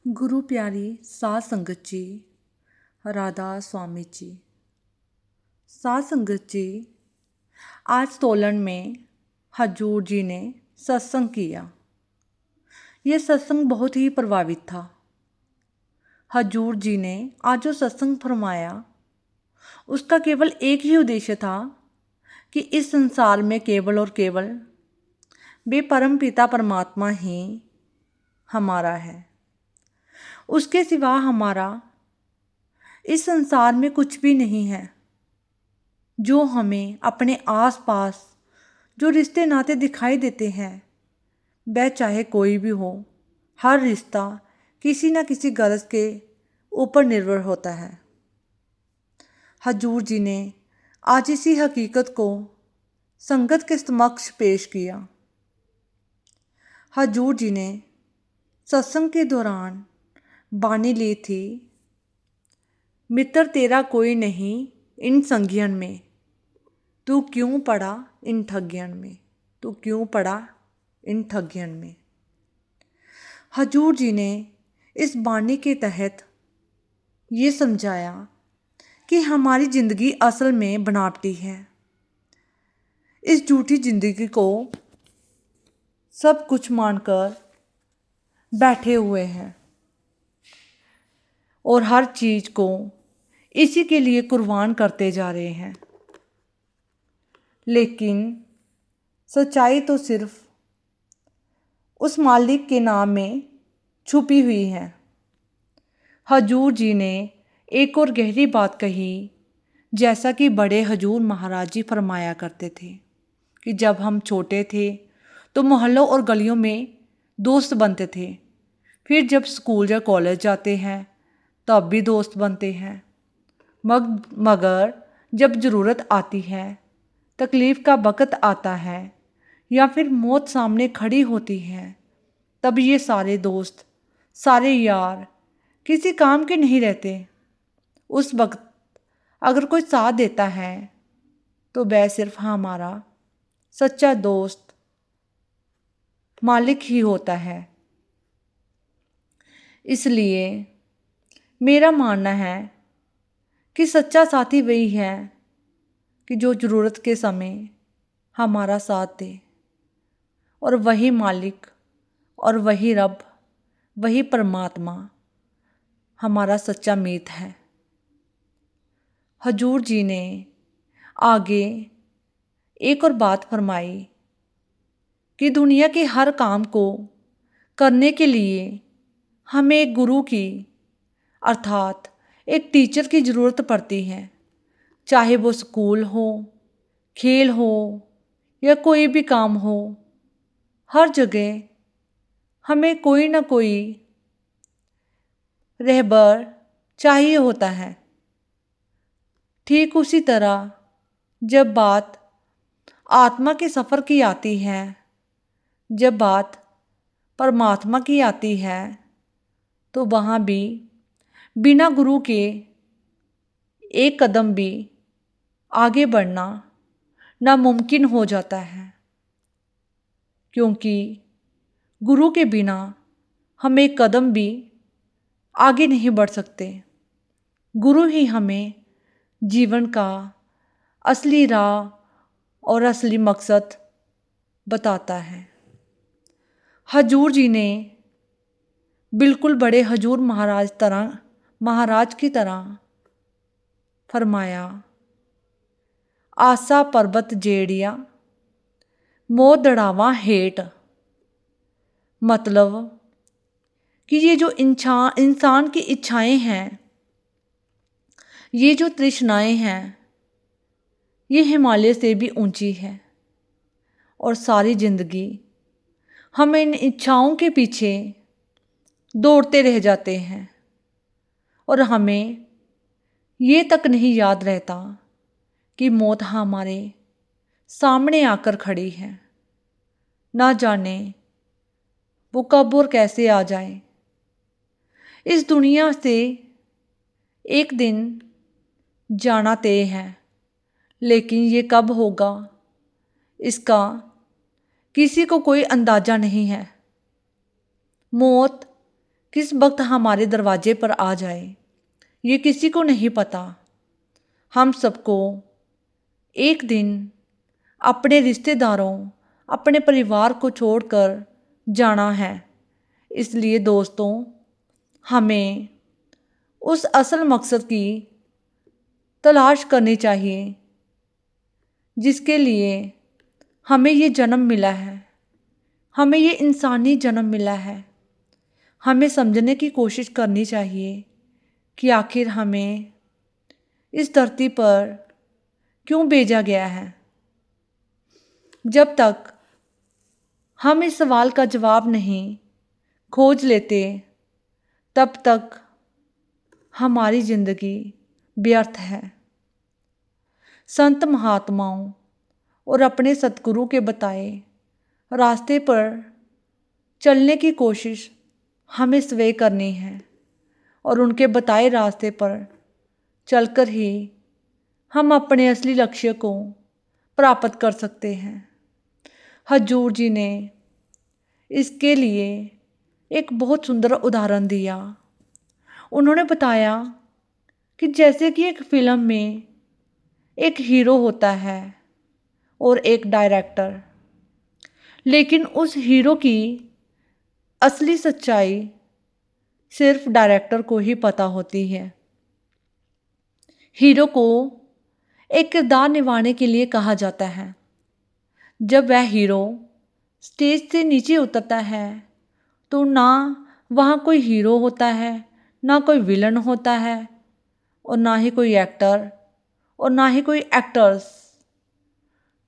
गुरु प्यारी साध संगत जी, राधा स्वामी जी। साध संगत जी, आज सोलन में हजूर जी ने सत्संग किया। यह सत्संग बहुत ही प्रभावित था। हजूर जी ने आज जो सत्संग फरमाया उसका केवल एक ही उद्देश्य था कि इस संसार में केवल और केवल वे परम पिता परमात्मा ही हमारा है। उसके सिवा हमारा इस संसार में कुछ भी नहीं है। जो हमें अपने आसपास जो रिश्ते नाते दिखाई देते हैं, वह चाहे कोई भी हो, हर रिश्ता किसी न किसी गरज के ऊपर निर्भर होता है। हजूर जी ने आज इसी हकीकत को संगत के समक्ष पेश किया। हजूर जी ने सत्संग के दौरान बानी ली थी, मित्र तेरा कोई नहीं इन संगियन में, तू क्यों पड़ा इन ठगियन में, तू क्यों पड़ा इन ठगियन में। हजूर जी ने इस बानी के तहत ये समझाया कि हमारी ज़िंदगी असल में बनावटी है। इस झूठी ज़िंदगी को सब कुछ मानकर बैठे हुए हैं और हर चीज़ को इसी के लिए कुर्बान करते जा रहे हैं। लेकिन सच्चाई तो सिर्फ उस मालिक के नाम में छुपी हुई है। हजूर जी ने एक और गहरी बात कही, जैसा कि बड़े हजूर महाराज जी फरमाया करते थे कि जब हम छोटे थे तो मोहल्लों और गलियों में दोस्त बनते थे, फिर जब स्कूल या कॉलेज जाते हैं तब भी दोस्त बनते हैं, मगर जब ज़रूरत आती है, तकलीफ़ का वक़्त आता है या फिर मौत सामने खड़ी होती है, तब ये सारे दोस्त, सारे यार किसी काम के नहीं रहते। उस वक्त अगर कोई साथ देता है तो वह सिर्फ हमारा सच्चा दोस्त मालिक ही होता है। इसलिए मेरा मानना है कि सच्चा साथी वही है कि जो ज़रूरत के समय हमारा साथ दे, और वही मालिक और वही रब, वही परमात्मा हमारा सच्चा मीत है। हजूर जी ने आगे एक और बात फरमाई कि दुनिया के हर काम को करने के लिए हमें एक गुरु की अर्थात एक टीचर की ज़रूरत पड़ती है। चाहे वो स्कूल हो, खेल हो या कोई भी काम हो, हर जगह हमें कोई ना कोई रहबर चाहिए होता है। ठीक उसी तरह जब बात आत्मा के सफ़र की आती है, जब बात परमात्मा की आती है, तो वहाँ भी बिना गुरु के एक कदम भी आगे बढ़ना नामुमकिन हो जाता है, क्योंकि गुरु के बिना हम एक कदम भी आगे नहीं बढ़ सकते। गुरु ही हमें जीवन का असली राह और असली मकसद बताता है। हजूर जी ने बिल्कुल बड़े हजूर महाराज की तरह फरमाया, आसा पर्वत जेड़िया मोह दड़ावा हेट। मतलब कि ये जो इंसान की इच्छाएं हैं, ये जो तृष्णाएं हैं, ये हिमालय से भी ऊंची है, और सारी ज़िंदगी हम इन इच्छाओं के पीछे दौड़ते रह जाते हैं और हमें ये तक नहीं याद रहता कि मौत हमारे सामने आकर खड़ी है। ना जाने वो कब और कैसे आ जाए। इस दुनिया से एक दिन जाना तय है, लेकिन ये कब होगा इसका किसी को कोई अंदाज़ा नहीं है। मौत किस वक्त हमारे दरवाजे पर आ जाए ये किसी को नहीं पता। हम सबको एक दिन अपने रिश्तेदारों, अपने परिवार को छोड़कर जाना है। इसलिए दोस्तों, हमें उस असल मकसद की तलाश करनी चाहिए जिसके लिए हमें ये जन्म मिला है, हमें ये इंसानी जन्म मिला है। हमें समझने की कोशिश करनी चाहिए कि आखिर हमें इस धरती पर क्यों भेजा गया है। जब तक हम इस सवाल का जवाब नहीं खोज लेते, तब तक हमारी ज़िंदगी व्यर्थ है। संत महात्माओं और अपने सतगुरु के बताए रास्ते पर चलने की कोशिश हमें स्वयं करनी है और उनके बताए रास्ते पर चलकर ही हम अपने असली लक्ष्य को प्राप्त कर सकते हैं। हजूर जी ने इसके लिए एक बहुत सुंदर उदाहरण दिया। उन्होंने बताया कि जैसे कि एक फिल्म में एक हीरो होता है और एक डायरेक्टर, लेकिन उस हीरो की असली सच्चाई सिर्फ डायरेक्टर को ही पता होती है। हीरो को एक किरदार निभाने के लिए कहा जाता है। जब वह हीरो स्टेज से नीचे उतरता है तो ना वहाँ कोई हीरो होता है, ना कोई विलन होता है, और ना ही कोई एक्टर और ना ही कोई एक्टर्स।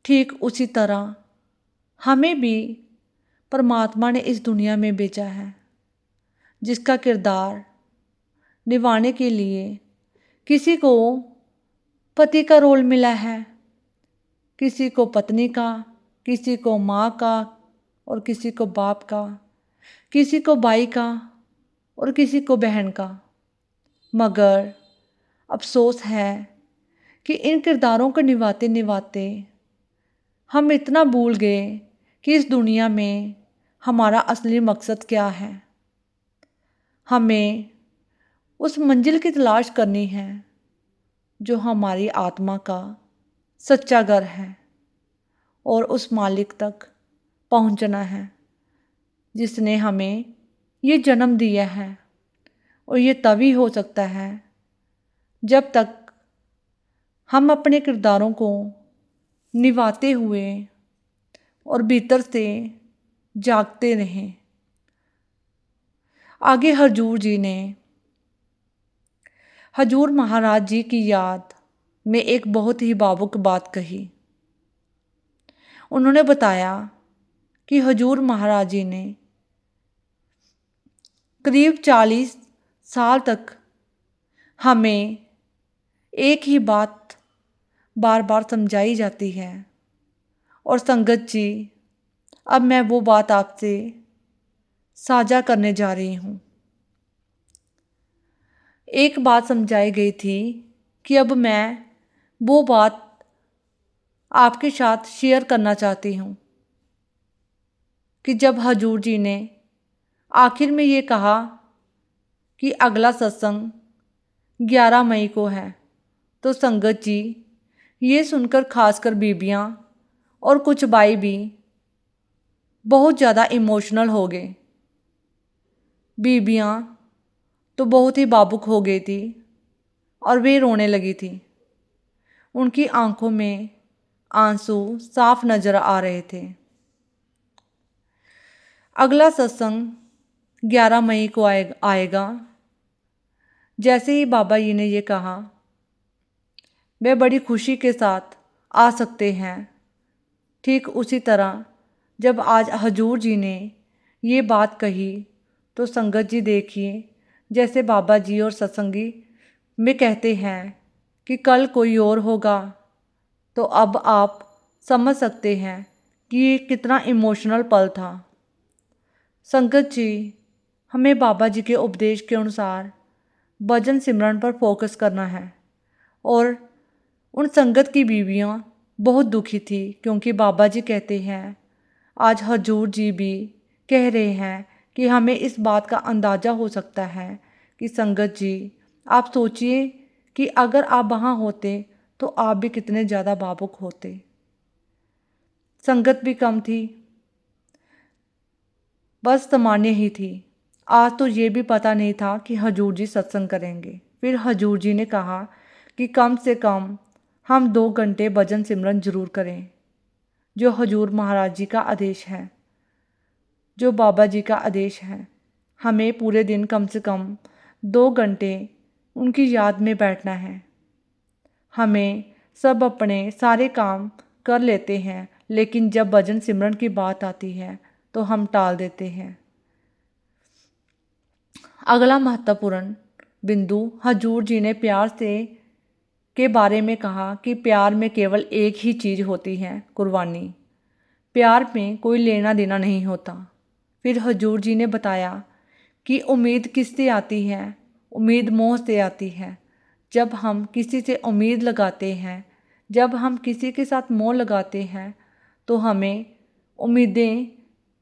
ठीक उसी तरह हमें भी परमात्मा ने इस दुनिया में भेजा है, जिसका किरदार निभाने के लिए किसी को पति का रोल मिला है, किसी को पत्नी का, किसी को माँ का और किसी को बाप का, किसी को भाई का और किसी को बहन का। मगर अफसोस है कि इन किरदारों को निभाते निभाते हम इतना भूल गए कि इस दुनिया में हमारा असली मकसद क्या है। हमें उस मंजिल की तलाश करनी है जो हमारी आत्मा का सच्चा घर है, और उस मालिक तक पहुंचना है जिसने हमें ये जन्म दिया है। और ये तभी हो सकता है जब तक हम अपने किरदारों को निभाते हुए और भीतर से जागते रहें। आगे हजूर जी ने हजूर महाराज जी की याद में एक बहुत ही भावुक बात कही। उन्होंने बताया कि हजूर महाराज जी ने करीब 40 साल तक हमें एक ही बात बार बार समझाई जाती है। और संगत जी, अब मैं वो बात आपसे साझा करने जा रही हूँ। एक बात समझाई गई थी कि अब मैं वो बात आपके साथ शेयर करना चाहती हूँ कि जब हजूर जी ने आखिर में ये कहा कि अगला सत्संग 11 मई को है, तो संगत जी ये सुनकर खासकर बीबियाँ और कुछ भाई भी बहुत ज़्यादा इमोशनल हो गए। बीबियाँ तो बहुत ही भावुक हो गई थी और वे रोने लगी थी। उनकी आंखों में आंसू साफ नजर आ रहे थे। अगला सत्संग 11 मई को आएगा। जैसे ही बाबा जी ने ये कहा, वे बड़ी खुशी के साथ आ सकते हैं। ठीक उसी तरह जब आज हजूर जी ने ये बात कही तो संगत जी देखिए, जैसे बाबा जी और सत्संगी में कहते हैं कि कल कोई और होगा, तो अब आप समझ सकते हैं कि ये कितना इमोशनल पल था। संगत जी, हमें बाबा जी के उपदेश के अनुसार भजन सिमरन पर फोकस करना है। और उन संगत की बीवियाँ बहुत दुखी थी, क्योंकि बाबा जी कहते हैं, आज हजूर जी भी कह रहे हैं कि हमें इस बात का अंदाज़ा हो सकता है कि संगत जी, आप सोचिए कि अगर आप वहाँ होते तो आप भी कितने ज़्यादा भावुक होते। संगत भी कम थी, बस सामान्य ही थी। आज तो ये भी पता नहीं था कि हजूर जी सत्संग करेंगे। फिर हजूर जी ने कहा कि कम से कम हम 2 घंटे भजन सिमरन जरूर करें, जो हजूर महाराज जी का आदेश है, जो बाबा जी का आदेश है। हमें पूरे दिन कम से कम 2 घंटे उनकी याद में बैठना है। हमें सब अपने सारे काम कर लेते हैं, लेकिन जब भजन सिमरन की बात आती है तो हम टाल देते हैं। अगला महत्वपूर्ण बिंदु, हजूर जी ने प्यार से के बारे में कहा कि प्यार में केवल एक ही चीज़ होती है, कुर्बानी। प्यार में कोई लेना देना नहीं होता। फिर हजूर जी ने बताया कि उम्मीद किससे आती है? उम्मीद मोह से आती है। जब हम किसी से उम्मीद लगाते हैं, जब हम किसी के साथ मोह लगाते हैं तो हमें उम्मीदें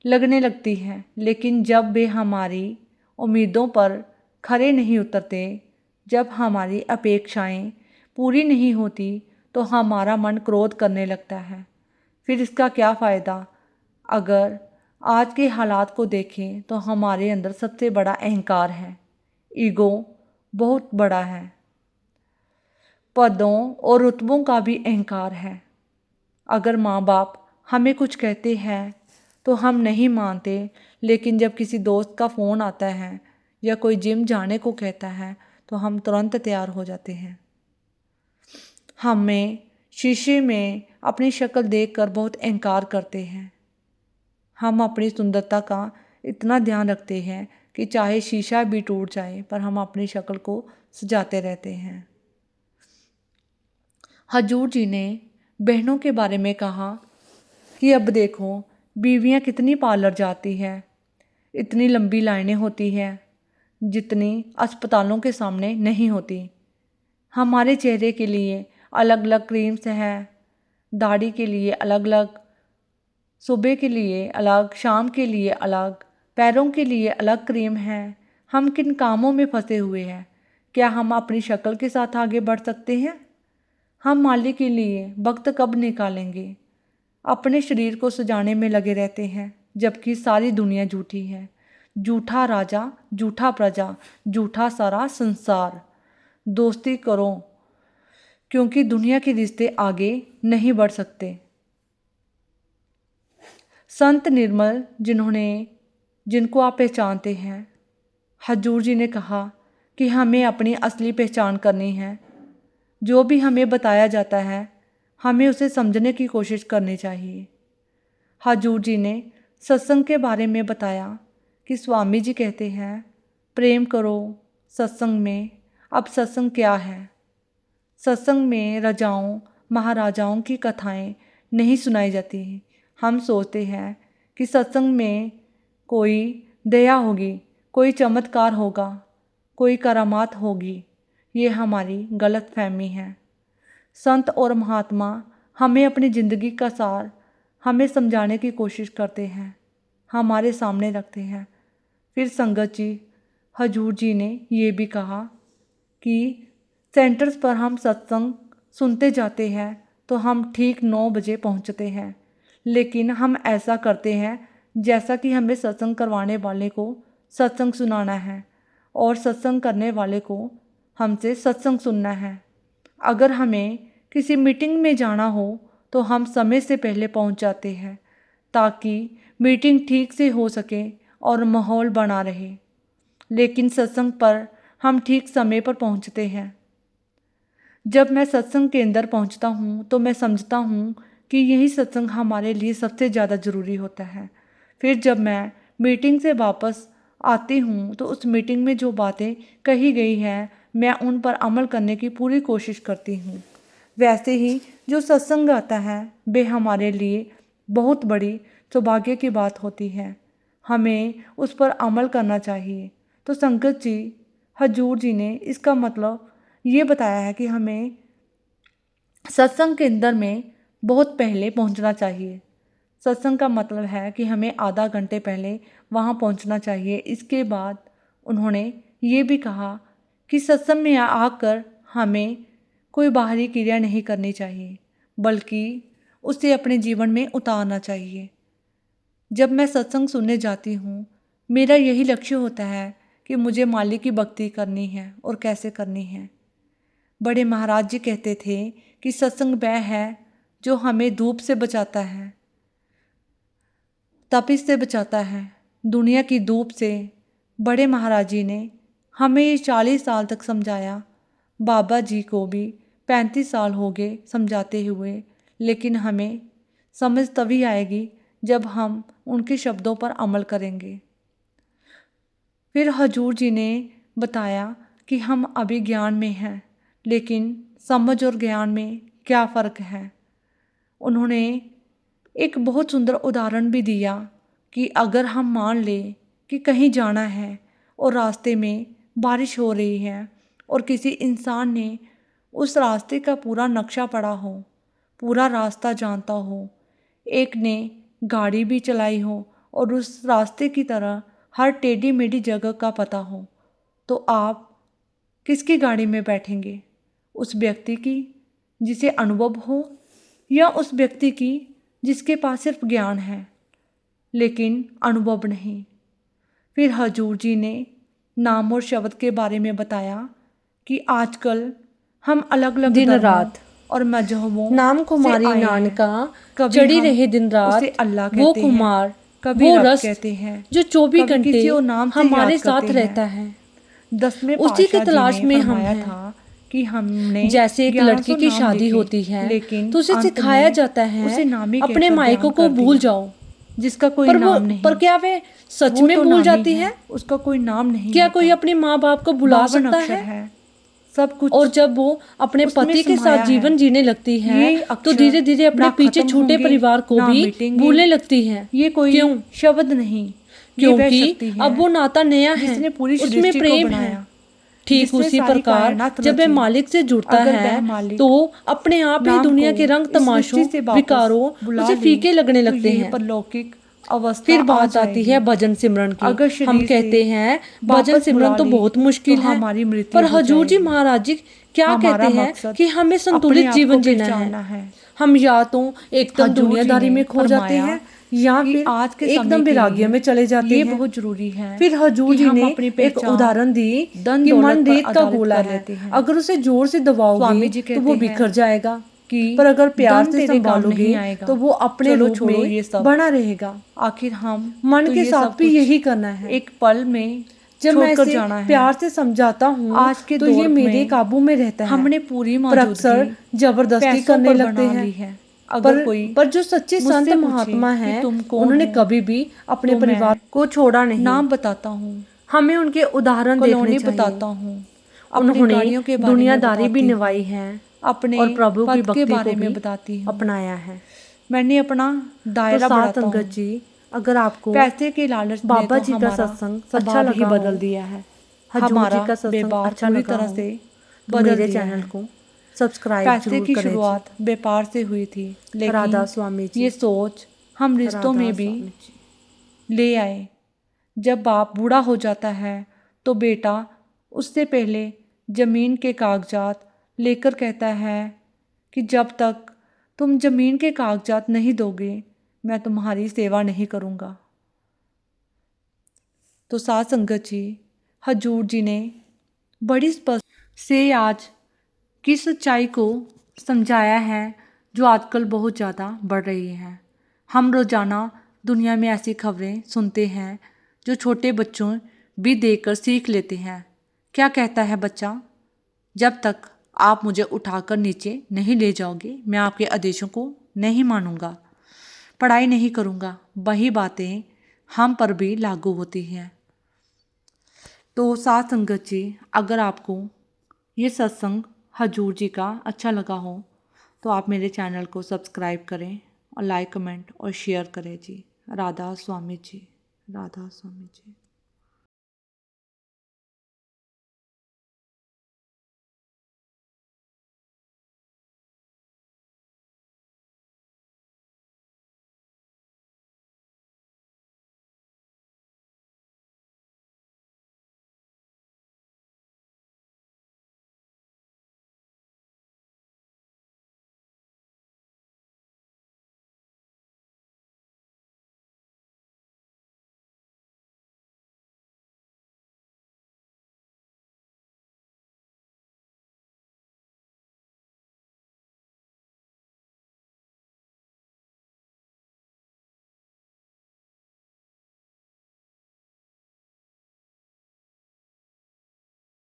लगने लगती हैं, लेकिन जब वे हमारी उम्मीदों पर खरे नहीं उतरते, जब हमारी अपेक्षाएं पूरी नहीं होती तो हमारा मन क्रोध करने लगता है। फिर इसका क्या फ़ायदा? अगर आज के हालात को देखें तो हमारे अंदर सबसे बड़ा अहंकार है, ईगो बहुत बड़ा है, पदों और रुतबों का भी अहंकार है। अगर माँ बाप हमें कुछ कहते हैं तो हम नहीं मानते, लेकिन जब किसी दोस्त का फ़ोन आता है या कोई जिम जाने को कहता है तो हम तुरंत तैयार हो जाते हैं। हमें शीशे में अपनी शक्ल देखकर बहुत अहंकार करते हैं। हम अपनी सुंदरता का इतना ध्यान रखते हैं कि चाहे शीशा भी टूट जाए पर हम अपनी शक्ल को सजाते रहते हैं। हजूर जी ने बहनों के बारे में कहा कि अब देखो, बीवियां कितनी पार्लर जाती हैं, इतनी लंबी लाइनें होती हैं जितनी अस्पतालों के सामने नहीं होती। हमारे चेहरे के लिए अलग अलग क्रीम्स हैं, दाढ़ी के लिए अलग अलग, सुबह के लिए अलग, शाम के लिए अलग, पैरों के लिए अलग क्रीम है। हम किन कामों में फंसे हुए हैं? क्या हम अपनी शक्ल के साथ आगे बढ़ सकते हैं? हम मालिक के लिए वक्त कब निकालेंगे? अपने शरीर को सजाने में लगे रहते हैं, जबकि सारी दुनिया झूठी है। झूठा राजा, झूठा प्रजा, झूठा सारा संसार। दोस्ती करो, क्योंकि दुनिया के रिश्ते आगे नहीं बढ़ सकते। संत निर्मल, जिनको आप पहचानते हैं, हजूर जी ने कहा कि हमें अपनी असली पहचान करनी है। जो भी हमें बताया जाता है हमें उसे समझने की कोशिश करनी चाहिए। हजूर जी ने सत्संग के बारे में बताया कि स्वामी जी कहते हैं, प्रेम करो सत्संग में। अब सत्संग क्या है? सत्संग में राजाओं महाराजाओं की कथाएं नहीं सुनाई जाती। हम सोचते हैं कि सत्संग में कोई दया होगी, कोई चमत्कार होगा, कोई करामात होगी। ये हमारी गलत फहमी है। संत और महात्मा हमें अपनी ज़िंदगी का सार हमें समझाने की कोशिश करते हैं, हमारे सामने रखते हैं। फिर संगत जी, हजूर जी ने ये भी कहा कि सेंटर्स पर हम सत्संग सुनते जाते हैं तो हम ठीक 9 बजे पहुंचते हैं, लेकिन हम ऐसा करते हैं जैसा कि हमें सत्संग करवाने वाले को सत्संग सुनाना है और सत्संग करने वाले को हमसे सत्संग सुनना है। अगर हमें किसी मीटिंग में जाना हो तो हम समय से पहले पहुंच जाते हैं ताकि मीटिंग ठीक से हो सके और माहौल बना रहे, लेकिन सत्संग पर हम ठीक समय पर पहुंचते हैं। जब मैं सत्संग के अंदर पहुंचता हूं तो मैं समझता हूं कि यही सत्संग हमारे लिए सबसे ज़्यादा ज़रूरी होता है। फिर जब मैं मीटिंग से वापस आती हूं तो उस मीटिंग में जो बातें कही गई हैं मैं उन पर अमल करने की पूरी कोशिश करती हूँ। वैसे ही जो सत्संग आता है वे हमारे लिए बहुत बड़ी सौभाग्य की बात होती है, हमें उस पर अमल करना चाहिए। तो संगत जी, हजूर जी ने इसका मतलब ये बताया है कि हमें सत्संग के अंदर में बहुत पहले पहुंचना चाहिए। सत्संग का मतलब है कि हमें आधा घंटे पहले वहाँ पहुँचना चाहिए। इसके बाद उन्होंने ये भी कहा कि सत्संग में आकर हमें कोई बाहरी क्रिया नहीं करनी चाहिए, बल्कि उसे अपने जीवन में उतारना चाहिए। जब मैं सत्संग सुनने जाती हूँ, मेरा यही लक्ष्य होता है कि मुझे मालिक की भक्ति करनी है और कैसे करनी है। बड़े महाराज जी कहते थे कि सत्संग वह है जो हमें धूप से बचाता है, तपिश से बचाता है, दुनिया की धूप से। बड़े महाराज जी ने हमें ये 40 साल तक समझाया। बाबा जी को भी 35 साल हो गए समझाते हुए, लेकिन हमें समझ तभी आएगी जब हम उनके शब्दों पर अमल करेंगे। फिर हजूर जी ने बताया कि हम अभी ज्ञान में हैं, लेकिन समझ और ज्ञान में क्या फ़र्क है। उन्होंने एक बहुत सुंदर उदाहरण भी दिया कि अगर हम मान लें कि कहीं जाना है और रास्ते में बारिश हो रही है और किसी इंसान ने उस रास्ते का पूरा नक्शा पढ़ा हो, पूरा रास्ता जानता हो, एक ने गाड़ी भी चलाई हो और उस रास्ते की तरह हर टेढ़ी मेढ़ी जगह का पता हो, तो आप किसकी गाड़ी में बैठेंगे? उस व्यक्ति की जिसे अनुभव हो, या उस व्यक्ति की जिसके पास सिर्फ ज्ञान है लेकिन अनुभव नहीं? फिर हजूर जी ने नाम और शब्द के बारे में बताया कि आजकल हम अलग अलग दिन धर्मों रात और मजहबों नाम कुमारी से आए हैं। नानका कभी चढ़ी हम रहे दिन रात, उसे अल्लाह वो कहते हैं, कुमार, कभी वो रब रस्त कहते हैं, जो 24 कभी घंटे किसी और नाम से हमारे याद साथ करते रहता हैं। है। 10वें उसी की पातशाह जी तलाश ने में हम फरमाया हैं। था कि हमने जैसे एक 1100 लड़की की नाम शादी लिखे, होती है लेकिन तो उसे अंत सिखाया में जाता है उसे नाम ही अपने कहकर मायकों ध्यान को कर भूल दिया, जाओ। जिसका कोई पर नाम नहीं। पर क्या वे सच वो में तो भूल नाम ही जाती है? उसका कोई नाम नहीं क्या होता। कोई अपने माँ बाप को भुला 52 सकता अक्षर है? है, सब कुछ और जब वो अपने उसमें पति के समाया साथ है। जीवन जीने लगती है ये तो अक्षर धीरे धीरे अपने ना पीछे खत्म छूटे होंगे, परिवार को ना भी मिटेंगे। भूलने लगती है। ये कोई क्यों? शब्द नहीं, ये वह क्योंकि शक्ति है अब वो नाता नया है, जिसने पूरी उसमें सृष्टि को प्रेम है। बनाया, ठीक जिसने उसी सारी प्रकार कायनात जब वह रची। मालिक से जुड़ता अगर वह है मालिक तो अपने आप ही नाम दुनिया को के रंग इस तमाशों, सृष्टि से वापस विकारों बुला उसे ले, फीके लगने तो लगते ये हैं। परलौकिक अवस्था फिर आ बात आती है जाएगी। भजन सिमरन की। अगर हम शरीर कहते से हैं भजन वापस सिमरन बुला तो ली बहुत तो मुश्किल है, हमारी मृत्यु पर हो हजूर जी जाएगी। महाराज जी क्या हमारा कहते हैं मकसद कि हमें अपने संतुलित आप को जीवन जीना है। पहचानना है। हम या तो एकदम हजूर जी दुनियादारी ने में खो जाते फरमाया हैं या कि फिर आज के समय एकदम के वैराग्य लिए में चले जाते ये हैं। बहुत जरूरी है फिर हजूर कि जी हम ने अपनी एक पहचान उदाहरण दी धन कि दौलत मन पर रेत का आधारित गोला कर है, लेते हैं। अगर उसे जोर से दबाओगे स्वामी जी तो कहते वो हैं बिखर जाएगा, कि पर अगर प्यार धन से तेरे काम संभालोगे नहीं आएगा। तो वो अपने चलो रूप छोड़ो में ये सब, बना रहेगा। आखिर हम मन तो के ये साथ सब भी कुछ यही करना है। एक पल में जब मैं छोड़कर इसे जाना है। प्यार से समझाता हूँ आज के तो ये दौर मेरे में काबू में रहता है, हमने पूरी पर अक्सर मौजूदगी जबरदस्ती पैसों करने पर लगते बना हैं। ली है। अगर कोई पर जो सच्चे संत मुझसे पूछे महात्मा कि हैं तुम कौन उन्होंने हो, कभी भी अपने तो परिवार मैं को छोड़ा नहीं। नाम बताता हूँ, हमें उनके उदाहरण देखने कॉलोनी चाहिए। बताता हूँ, अपनी उन्होंने गाड़ियों के बारे में दुनियादारी भी बताती हूँ, निभाई है अपने और प्रभु की पद के भक्ति को बारे में भी बताती हूँ। अपनाया है। मैंने अपना तो दायरा साथ बढ़ाता संगत हूँ। जी, अगर आपको पैसे के लालच ने बाबा तो जी का हमारा सत्संग अच्छा स्वभाव ही लगा बदल हो, दिया है, हजूर जी हमारा का सत्संग व्यापार अच्छा पूरी लगा तरह हो, से तो बदल मेरे दिया चैनल है। को सब्सक्राइब पैसे जरूर की करें जी। शुरुआत व्यापार से हुई थी, राधा लेकिन स्वामी जी, ये सोच हम रिश्तों राधा में भी स्वामी जी। ले आए। जब बाप बूढ़ा हो जाता है तो बेटा उससे पहले ज़मीन के कागजात लेकर कहता है कि जब तक तुम ज़मीन के कागजात नहीं दोगे मैं तुम्हारी सेवा नहीं करूँगा। तो साथ संगत जी, हजूर जी ने बड़ी स्पष्ट से आज की सच्चाई को समझाया है जो आजकल बहुत ज़्यादा बढ़ रही है। हम रोज़ाना दुनिया में ऐसी खबरें सुनते हैं जो छोटे बच्चों भी देखकर सीख लेते हैं। क्या कहता है बच्चा? जब तक आप मुझे उठाकर नीचे नहीं ले जाओगे मैं आपके आदेशों को नहीं मानूंगा, पढ़ाई नहीं करूंगा। वही बातें हम पर भी लागू होती हैं। तो साथ संगत जी, अगर आपको ये सत्संग हजूर जी का अच्छा लगा हो तो आप मेरे चैनल को सब्सक्राइब करें और लाइक कमेंट और शेयर करें जी। राधा स्वामी जी, राधा स्वामी जी।